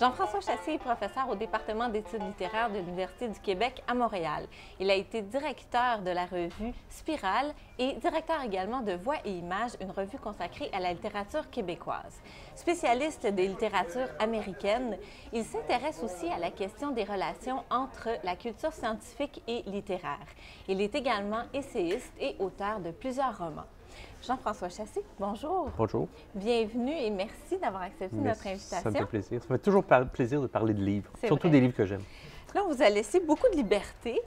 Jean-François Chassé est professeur au département d'études littéraires de l'Université du Québec à Montréal. Il a été directeur de la revue Spirale et directeur également de Voix et Images, une revue consacrée à la littérature québécoise. Spécialiste des littératures américaines, il s'intéresse aussi à la question des relations entre la culture scientifique et littéraire. Il est également essayiste et auteur de plusieurs romans. Jean-François Chassé, bonjour. Bonjour. Bienvenue et merci d'avoir accepté notre invitation. Ça me fait plaisir. Ça me fait toujours plaisir de parler de livres, surtout vrai. des livres que j'aime. Là, on vous a laissé beaucoup de liberté,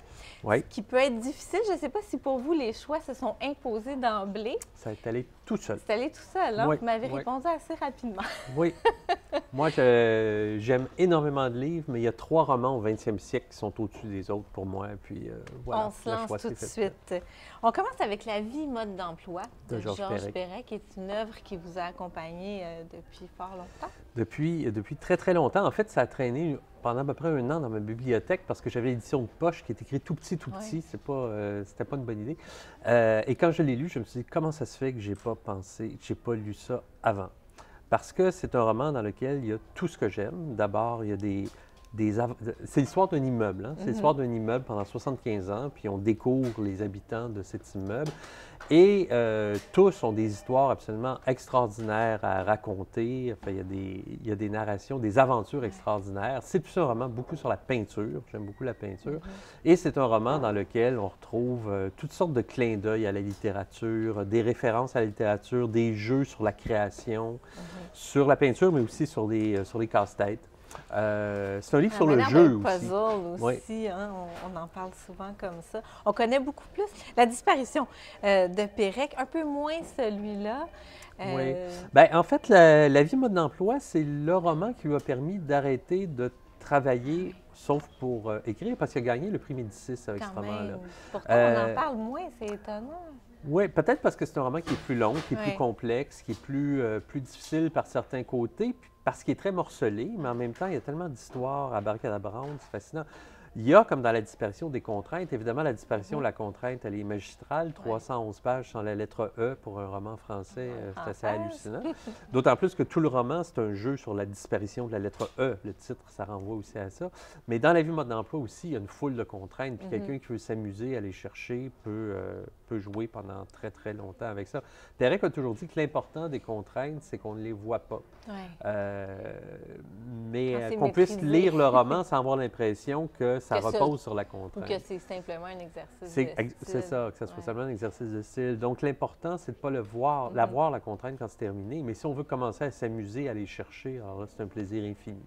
Oui. ce qui peut être difficile. Je ne sais pas si pour vous, les choix se sont imposés d'emblée. Ça est allé tout seul. C'est allé tout seul, hein? Oui, Vous m'avez oui. répondu assez rapidement. Oui. Moi, j'aime énormément de livres, mais il y a 3 romans au 20e siècle qui sont au-dessus des autres pour moi. Puis, voilà, On se le lance choix tout de s'est fait. suite. On commence avec La vie, mode d'emploi de De Georges Georges Perec. Perec, qui est une œuvre qui vous a accompagné depuis fort longtemps. Depuis très, très longtemps. En fait, ça a traîné pendant à peu près 1 an dans ma bibliothèque parce que j'avais l'édition de poche qui est écrite tout petit, tout petit. Oui. C'était pas une bonne idée. Et quand je l'ai lu, je me suis dit, comment ça se fait que j'ai pas lu ça avant? Parce que c'est un roman dans lequel il y a tout ce que j'aime. D'abord, il y a c'est l'histoire d'un immeuble. Hein? C'est l'histoire d'un immeuble pendant 75 ans, puis on découvre les habitants de cet immeuble. Et tous ont des histoires absolument extraordinaires à raconter. Enfin, il y a des narrations, des aventures extraordinaires. C'est plus un roman beaucoup sur la peinture. J'aime beaucoup la peinture. Et c'est un roman dans lequel on retrouve toutes sortes de clins d'œil à la littérature, des références à la littérature, des jeux sur la création, sur la peinture, mais aussi sur les casse-têtes. C'est un livre sur le jeu aussi. Puzzle Oui. aussi, hein? On en parle souvent comme ça. On connaît beaucoup plus La disparition de Perec, un peu moins celui-là. Oui. Bien, en fait, La vie, mode d'emploi, c'est le roman qui lui a permis d'arrêter de travailler, sauf pour écrire, parce qu'il a gagné le prix Médicis avec ce Quand roman-là. même. Pourtant, on en parle moins, c'est étonnant. Oui, peut-être parce que c'est un roman qui est plus long, qui est Oui. plus complexe, qui est plus difficile par certains côtés, puis parce qu'il est très morcelé, mais en même temps, il y a tellement d'histoires à Barcadabrande, c'est fascinant. Il y a, comme dans La disparition, des contraintes. Évidemment, La disparition, la contrainte, elle est magistrale. 311 pages sans la lettre E pour un roman français, c'est assez hallucinant. D'autant plus que tout le roman, c'est un jeu sur la disparition de la lettre E. Le titre, ça renvoie aussi à ça. Mais dans La vie, mode d'emploi aussi, il y a une foule de contraintes. Puis quelqu'un qui veut s'amuser, aller chercher, peut jouer pendant très, très longtemps avec ça. Perec a toujours dit que l'important des contraintes, c'est qu'on ne les voit pas. Oui. Mais qu'on puisse lire le roman sans avoir l'impression que ça Que repose sur la contrainte. Ou que c'est simplement un exercice de C'est style. ça, que ça soit seulement un exercice de style. Donc, l'important, c'est de ne pas la voir, la contrainte, quand c'est terminé. Mais si on veut commencer à s'amuser, à aller chercher, alors là, c'est un plaisir infini.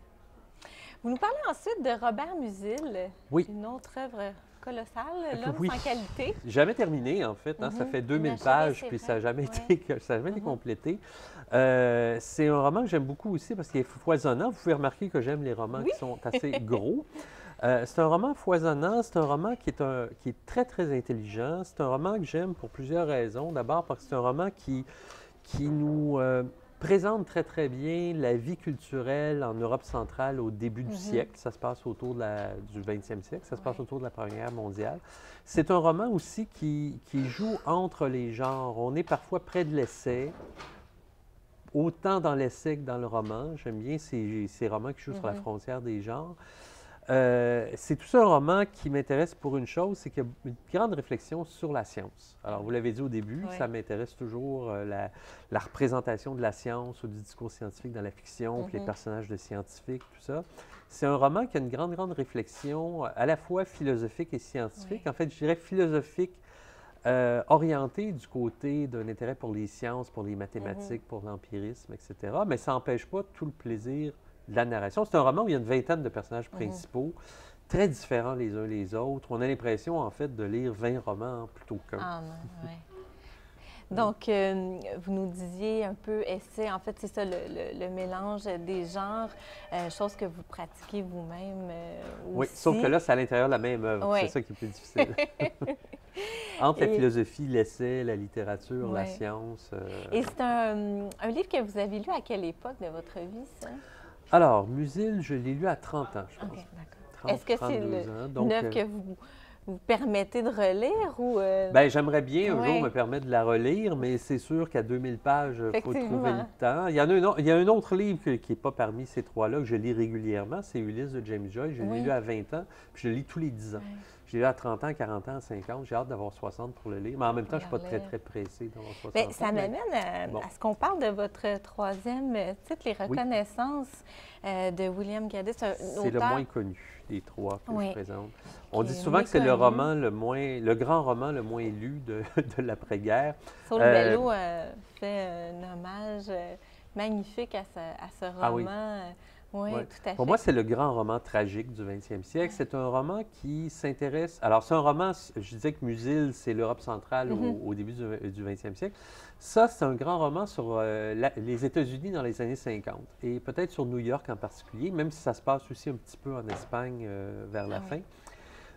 Vous nous parlez ensuite de Robert Musil, Oui. une autre œuvre colossale, L'homme Oui. sans qualité. Jamais terminé, en fait. Hein? Ça fait 2000 Inachevé, pages, c'est puis vrai. ça n'a jamais Ouais. été complété. C'est un roman que j'aime beaucoup aussi parce qu'il est foisonnant. Vous pouvez remarquer que j'aime les romans qui sont assez gros. C'est un roman foisonnant, c'est un roman qui est très, très intelligent. C'est un roman que j'aime pour plusieurs raisons. D'abord parce que c'est un roman qui nous présente très, très bien la vie culturelle en Europe centrale au début du siècle. Ça se passe autour du 20e siècle, ça se passe autour de la Première Guerre mondiale. C'est un roman aussi qui joue entre les genres. On est parfois près de l'essai, autant dans l'essai que dans le roman. J'aime bien ces romans qui jouent sur la frontière des genres. C'est tout ça un roman qui m'intéresse pour une chose, c'est qu'il y a une grande réflexion sur la science. Alors, vous l'avez dit au début, ça m'intéresse toujours la représentation de la science ou du discours scientifique dans la fiction, puis les personnages de scientifiques, tout ça. C'est un roman qui a une grande, grande réflexion à la fois philosophique et scientifique. En fait, je dirais philosophique, orienté du côté d'un intérêt pour les sciences, pour les mathématiques, pour l'empirisme, etc. Mais ça n'empêche pas tout le plaisir de la narration. C'est un roman où il y a une vingtaine de personnages principaux, très différents les uns les autres. On a l'impression, en fait, de lire 20 romans plutôt qu'un. Ah non, oui. Donc, vous nous disiez un peu essai. En fait, c'est ça, le mélange des genres, chose que vous pratiquez vous-même Oui, aussi. sauf que là, c'est à l'intérieur de la même œuvre. Oui. C'est ça qui est plus difficile. Entre la philosophie, l'essai, la littérature, la science. Et c'est un livre que vous avez lu à quelle époque de votre vie, ça? Alors, Musil, je l'ai lu à 30 ans, je pense. OK, d'accord. Est-ce que c'est 32 ans. Donc, une œuvre que vous vous permettez de relire ou... Bien, j'aimerais bien un Oui. jour me permettre de la relire, mais c'est sûr qu'à 2000 pages, il faut Effectivement. trouver le temps. Il y a un autre livre qui n'est pas parmi ces trois-là que je lis régulièrement, c'est Ulysse de James Joyce. Je l'ai Oui. lu à 20 ans, puis je le lis tous les 10 ans. Ouais. Je l'ai lu à 30 ans, 40 ans, 50. J'ai hâte d'avoir 60 pour le lire, mais en même temps, je ne suis pas Regarde-le. très pressé d'avoir 60 Bien, ans. ça mais- m'amène bon. à ce qu'on parle de votre troisième titre, Les Reconnaissances de William Gaddis, un C'est le auteur- moins connu des trois que Oui. je présente. On Qui dit est souvent que c'est le méconnu. roman le grand roman le moins lu de l'après-guerre. Saul Bellow fait un hommage magnifique à ce roman. Ah oui. Oui, Ouais. tout à fait. Pour moi, c'est le grand roman tragique du 20e siècle. C'est un roman qui s'intéresse... Alors, c'est un roman, je disais que Musil, c'est l'Europe centrale au début du 20e siècle. Ça, c'est un grand roman sur les États-Unis dans les années 50 et peut-être sur New York en particulier, même si ça se passe aussi un petit peu en Espagne vers la fin.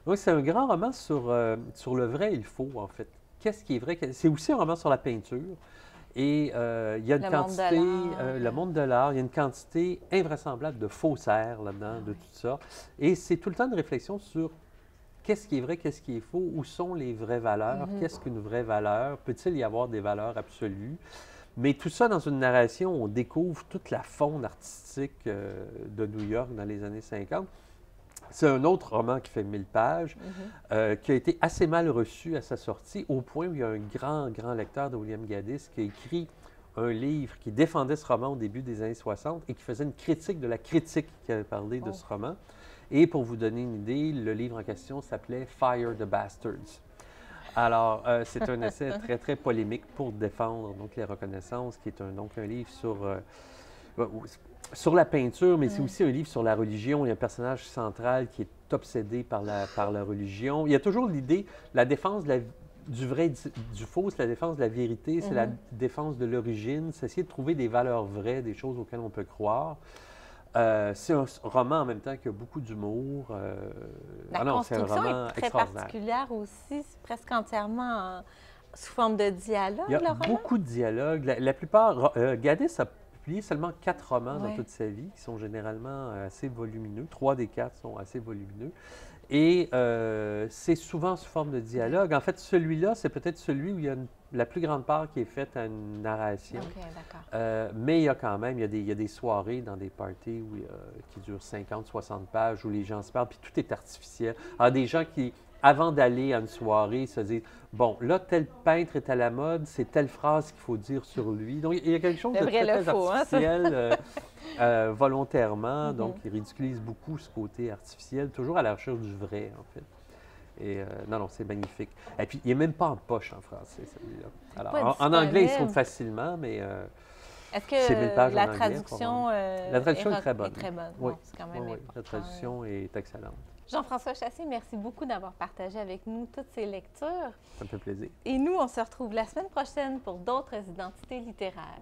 Donc, c'est un grand roman sur le vrai et le faux, en fait. Qu'est-ce qui est vrai? C'est aussi un roman sur la peinture. Et il y a une Le quantité, monde de l'art. le monde de l'art, il y a une quantité invraisemblable de faussaires là-dedans, de tout ça. Et c'est tout le temps une réflexion sur qu'est-ce qui est vrai, qu'est-ce qui est faux, où sont les vraies valeurs, qu'est-ce qu'une vraie valeur, peut-il y avoir des valeurs absolues? Mais tout ça dans une narration, on découvre toute la faune artistique de New York dans les années 50. C'est un autre roman qui fait 1000 pages, qui a été assez mal reçu à sa sortie, au point où il y a un grand lecteur de William Gaddis qui a écrit un livre qui défendait ce roman au début des années 60 et qui faisait une critique de la critique qui avait parlé de ce roman. Et pour vous donner une idée, le livre en question s'appelait « Fire the Bastards ». Alors, c'est un essai très polémique pour défendre donc, les reconnaissances, qui est donc un livre sur la peinture, mais c'est aussi un livre sur la religion. Il y a un personnage central qui est obsédé par la religion. Il y a toujours l'idée, la défense du vrai et du faux, c'est la défense de la vérité, c'est la défense de l'origine, c'est essayer de trouver des valeurs vraies, des choses auxquelles on peut croire. C'est un roman en même temps qui a beaucoup d'humour. La construction est très particulière aussi, c'est presque entièrement sous forme de dialogue, Il y a le roman? beaucoup de dialogues. La plupart, Gaddis a publié seulement 4 romans dans Ouais. toute sa vie, qui sont généralement assez volumineux. 3 des 4 sont assez volumineux. Et c'est souvent sous forme de dialogue. En fait, celui-là, c'est peut-être celui où il y a la plus grande part qui est faite à une narration. OK, d'accord. Mais il y a quand même, il y a des soirées dans des parties qui durent 50, 60 pages, où les gens se parlent, puis tout est artificiel. Alors, des gens qui, avant d'aller à une soirée, se disent, bon, là, tel peintre est à la mode, c'est telle phrase qu'il faut dire sur lui. Donc, il y a quelque chose de très artificiel, volontairement. Donc, il ridiculise beaucoup ce côté artificiel, toujours à la recherche du vrai, en fait. Et non, c'est magnifique. Et puis, il n'est même pas en poche en français, celui-là. Alors, en anglais, il se trouve facilement, mais est-ce c'est 1000 pages que en la anglais, traduction, la traduction est très bonne. est très bonne? Oui. Bon, c'est quand même Oui, important. la traduction est excellente. Jean-François Chassé, merci beaucoup d'avoir partagé avec nous toutes ces lectures. Ça me fait plaisir. Et nous, on se retrouve la semaine prochaine pour d'autres identités littéraires.